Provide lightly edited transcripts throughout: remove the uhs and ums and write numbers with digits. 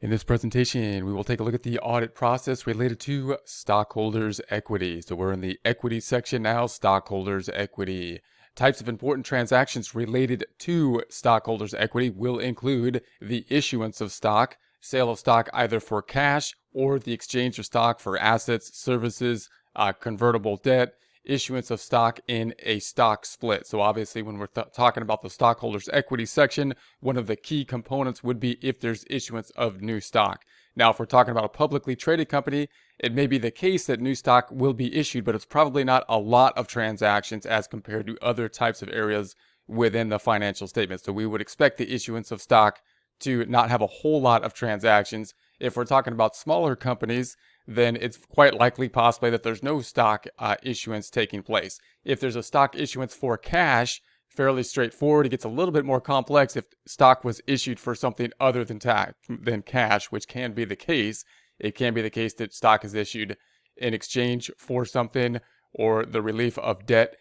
In this presentation, we will take a look at the audit process related to stockholders' equity. So we're in the equity section now, stockholders' equity. Types of important transactions related to stockholders' equity will include the issuance of stock, sale of stock either for cash or the exchange of stock for assets, services, convertible debt, issuance of stock in a stock split. So obviously when we're talking about the stockholders equity section, one of the key components would be if there's issuance of new stock. Now, if we're talking about a publicly traded company, it may be the case that new stock will be issued, but it's probably not a lot of transactions as compared to other types of areas within the financial statement. So we would expect the issuance of stock to not have a whole lot of transactions. If we're talking about smaller companies, then it's quite likely possibly that there's no stock issuance taking place. If there's a stock issuance for cash, fairly straightforward. It gets a little bit more complex if stock was issued for something other than cash, which can be the case. It can be the case that stock is issued in exchange for something or the relief of debt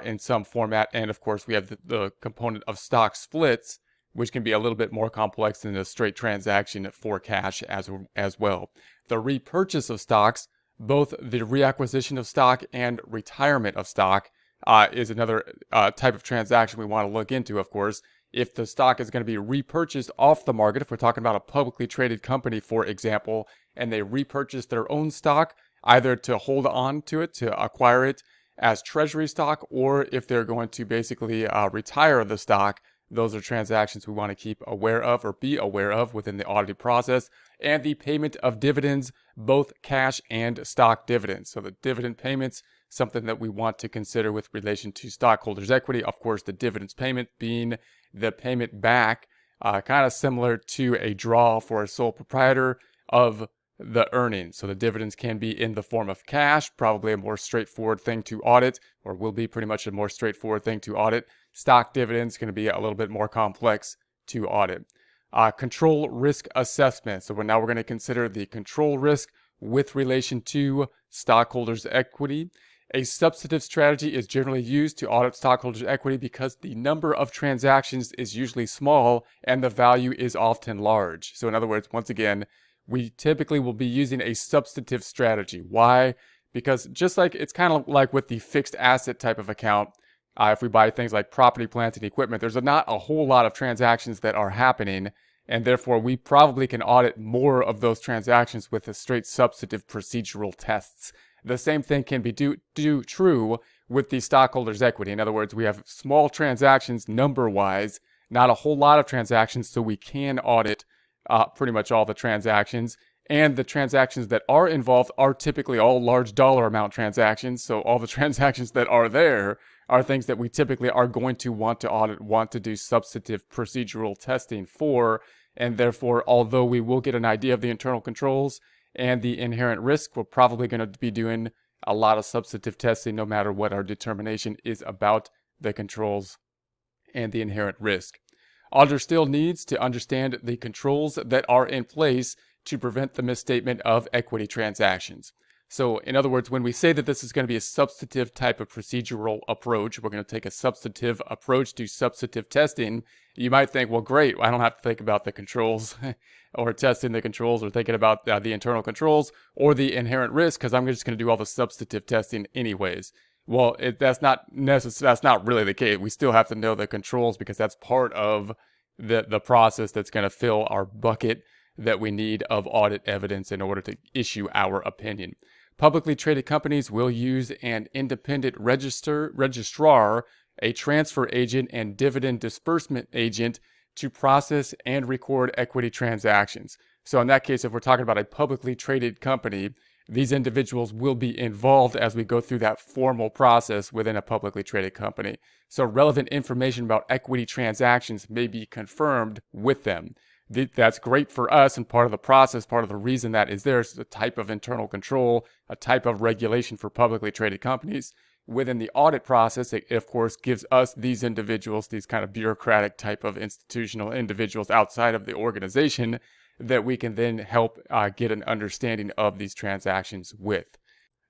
in some format. And of course, we have the component of stock splits, which can be a little bit more complex than a straight transaction for cash as well. The repurchase of stocks, both the reacquisition of stock and retirement of stock, is another type of transaction we want to look into, of course. If the stock is going to be repurchased off the market, if we're talking about a publicly traded company, for example, and they repurchase their own stock, either to hold on to it, to acquire it as treasury stock, or if they're going to basically retire the stock, those are transactions we want to keep aware of or be aware of within the auditing process. And the payment of dividends, both cash and stock dividends. So the dividend payments, something that we want to consider with relation to stockholders' equity. Of course, the dividends payment being the payment back, kind of similar to a draw for a sole proprietor of the earnings. So the dividends can be in the form of cash, probably a more straightforward thing to audit, or will be pretty much a more straightforward thing to audit. Stock dividends going to be a little bit more complex to audit. Control risk assessment. So now we're going to consider the control risk with relation to stockholders' equity. A substantive strategy is generally used to audit stockholders' equity because the number of transactions is usually small and the value is often large. So in other words, once again, we typically will be using a substantive strategy. Why? Because just like it's kind of like with the fixed asset type of account, if we buy things like property, plant, and equipment, there's not a whole lot of transactions that are happening, and therefore we probably can audit more of those transactions with a straight substantive procedural tests. The same thing can be true with the stockholders' equity. In other words, we have small transactions number-wise, not a whole lot of transactions, so we can audit pretty much all the transactions. And the transactions that are involved are typically all large dollar amount transactions. So all the transactions that are there are things that we typically are going to want to audit, want to do substantive procedural testing for. And therefore, although we will get an idea of the internal controls and the inherent risk, we're probably going to be doing a lot of substantive testing no matter what our determination is about the controls and the inherent risk. Auditor still needs to understand the controls that are in place to prevent the misstatement of equity transactions. So in other words, when we say that this is going to be a substantive type of procedural approach, we're going to take a substantive approach to substantive testing, you might think, well, great, I don't have to think about the controls or testing the controls or thinking about the internal controls or the inherent risk because I'm just going to do all the substantive testing anyways. Well, that's not really the case. We still have to know the controls because that's part of the process that's going to fill our bucket that we need of audit evidence in order to issue our opinion. Publicly traded companies will use an independent registrar, a transfer agent, and dividend disbursement agent to process and record equity transactions. So in that case, if we're talking about a publicly traded company, these individuals will be involved as we go through that formal process within a publicly traded company. So relevant information about equity transactions may be confirmed with them. That's great for us and part of the process, part of the reason that is there is a type of internal control, a type of regulation for publicly traded companies. Within the audit process, it of course gives us these individuals, these kind of bureaucratic type of institutional individuals outside of the organization that we can then help get an understanding of these transactions with.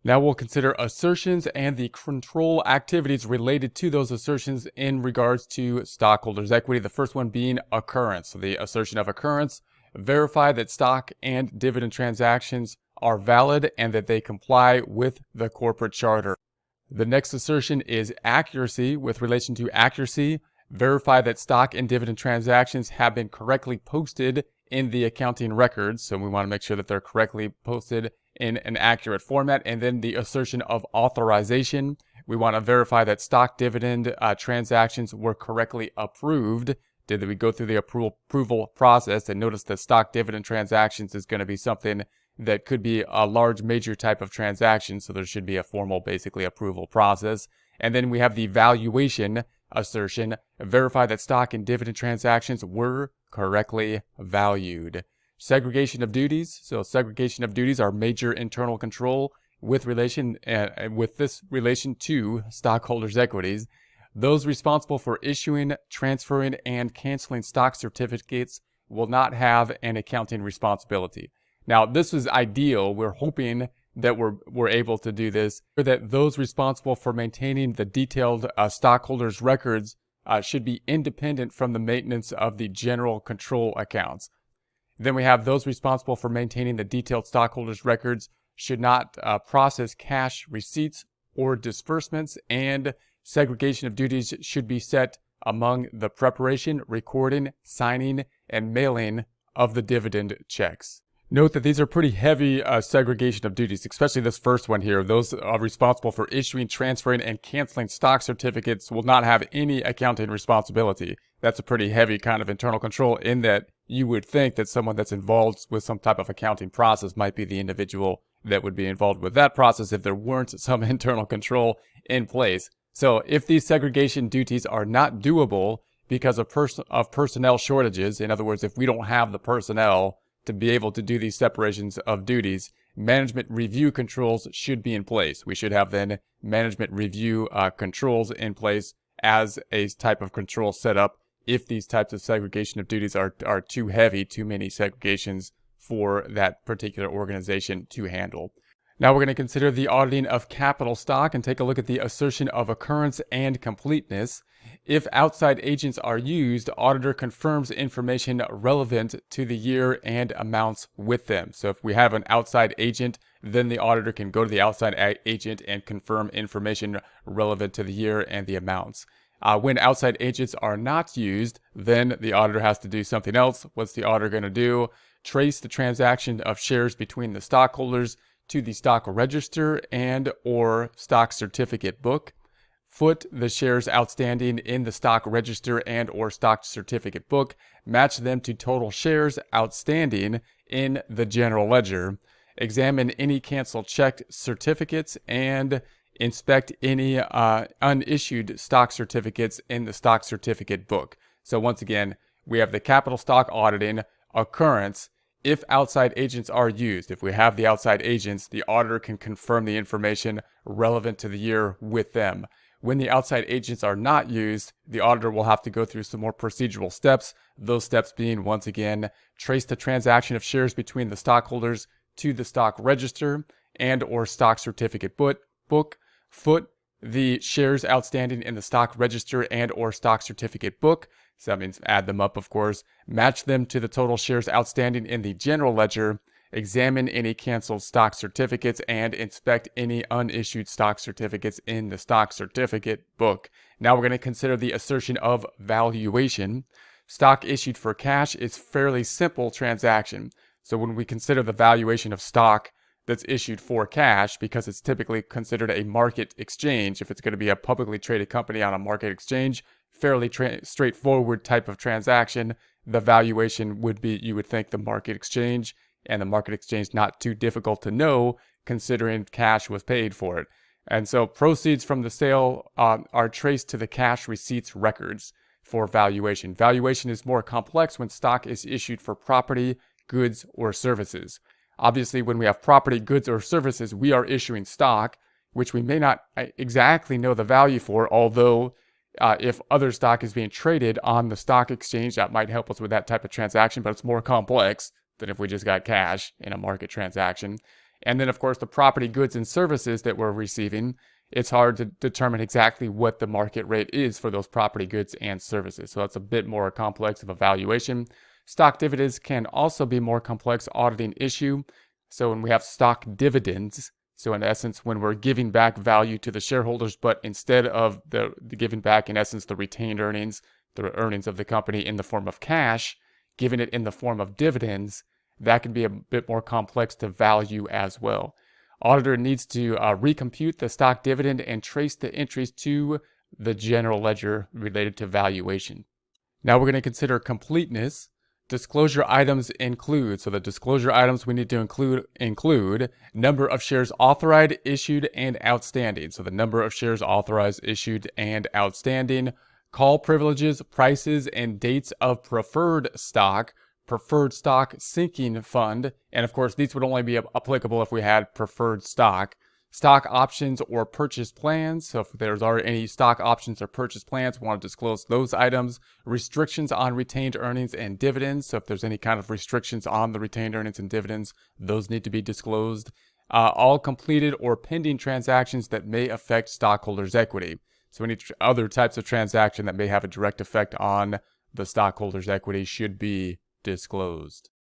Now we'll consider assertions and the control activities related to those assertions in regards to stockholders' equity. The first one being occurrence. So the assertion of occurrence verify that stock and dividend transactions are valid and that they comply with the corporate charter. The next assertion is accuracy. With relation to accuracy, verify that stock and dividend transactions have been correctly posted in the accounting records. So we want to make sure that they're correctly posted in an accurate format. And then the assertion of authorization. We want to verify that stock dividend transactions were correctly approved. Did we go through the approval process? And notice that stock dividend transactions is going to be something that could be a large major type of transaction. So there should be a formal, basically, approval process. And then we have the valuation assertion. Verify that stock and dividend transactions were correctly valued. Segregation of duties. So segregation of duties are major internal control with relation to stockholders' equities. Those responsible for issuing, transferring, and canceling stock certificates will not have an accounting responsibility. Now, this is ideal. We're hoping that we're able to do this, that those responsible for maintaining the detailed stockholders' records should be independent from the maintenance of the general control accounts. Then we have those responsible for maintaining the detailed stockholders' records should not process cash receipts or disbursements, and segregation of duties should be set among the preparation, recording, signing, and mailing of the dividend checks. Note that these are pretty heavy segregation of duties, especially this first one here. Those responsible for issuing, transferring, and canceling stock certificates will not have any accounting responsibility. That's a pretty heavy kind of internal control, in that you would think that someone that's involved with some type of accounting process might be the individual that would be involved with that process if there weren't some internal control in place. So if these segregation duties are not doable because of personnel shortages, in other words, if we don't have the personnel to be able to do these separations of duties, management review controls should be in place. We should have then management review controls in place as a type of control set up if these types of segregation of duties are too heavy, too many segregations for that particular organization to handle. Now we're going to consider the auditing of capital stock and take a look at the assertion of occurrence and completeness. If outside agents are used, auditor confirms information relevant to the year and amounts with them. So if we have an outside agent, then the auditor can go to the outside agent and confirm information relevant to the year and the amounts. When outside agents are not used, then the auditor has to do something else. What's the auditor going to do? Trace the transaction of shares between the stockholders to the stock register and or stock certificate book. Foot the shares outstanding in the stock register and or stock certificate book. Match them to total shares outstanding in the general ledger. Examine any canceled check certificates and inspect any unissued stock certificates in the stock certificate book. So once again, we have the capital stock auditing, occurrence. If outside agents are used, if we have the outside agents, the auditor can confirm the information relevant to the year with them. When the outside agents are not used, the auditor will have to go through some more procedural steps. Those steps being, once again, trace the transaction of shares between the stockholders to the stock register and or stock certificate book. Foot the shares outstanding in the stock register and or stock certificate book. So that means add them up, of course. Match them to the total shares outstanding in the general ledger. Examine any canceled stock certificates and inspect any unissued stock certificates in the stock certificate book. Now we're going to consider the assertion of valuation. Stock issued for cash is fairly simple transaction. So when we consider the valuation of stock that's issued for cash, because it's typically considered a market exchange, if it's going to be a publicly traded company on a market exchange, fairly straightforward type of transaction, the valuation would be, you would think, the market exchange, and the market exchange not too difficult to know considering cash was paid for it. And so proceeds from the sale are traced to the cash receipts records for valuation. Valuation is more complex when stock is issued for property, goods, or services. Obviously, when we have property, goods, or services, we are issuing stock, which we may not exactly know the value for, although if other stock is being traded on the stock exchange, that might help us with that type of transaction, but it's more complex than if we just got cash in a market transaction. And then, of course, the property, goods, and services that we're receiving, it's hard to determine exactly what the market rate is for those property, goods, and services. So that's a bit more complex of a valuation. Stock dividends can also be a more complex auditing issue. So when we have stock dividends, so in essence, when we're giving back value to the shareholders, but instead of the giving back, in essence, the retained earnings, the earnings of the company in the form of cash, giving it in the form of dividends, that can be a bit more complex to value as well. Auditor needs to recompute the stock dividend and trace the entries to the general ledger related to valuation. Now we're going to consider completeness. Disclosure items include, so the disclosure items we need to include number of shares authorized, issued, and outstanding. So the number of shares authorized, issued, and outstanding. Call privileges, prices, and dates of preferred stock sinking fund. And of course, these would only be applicable if we had preferred stock. Stock options or purchase plans. So if there's already any stock options or purchase plans, we want to disclose those items. Restrictions on retained earnings and dividends. So if there's any kind of restrictions on the retained earnings and dividends, those need to be disclosed. All completed or pending transactions that may affect stockholders' equity. So any other types of transaction that may have a direct effect on the stockholders' equity should be disclosed.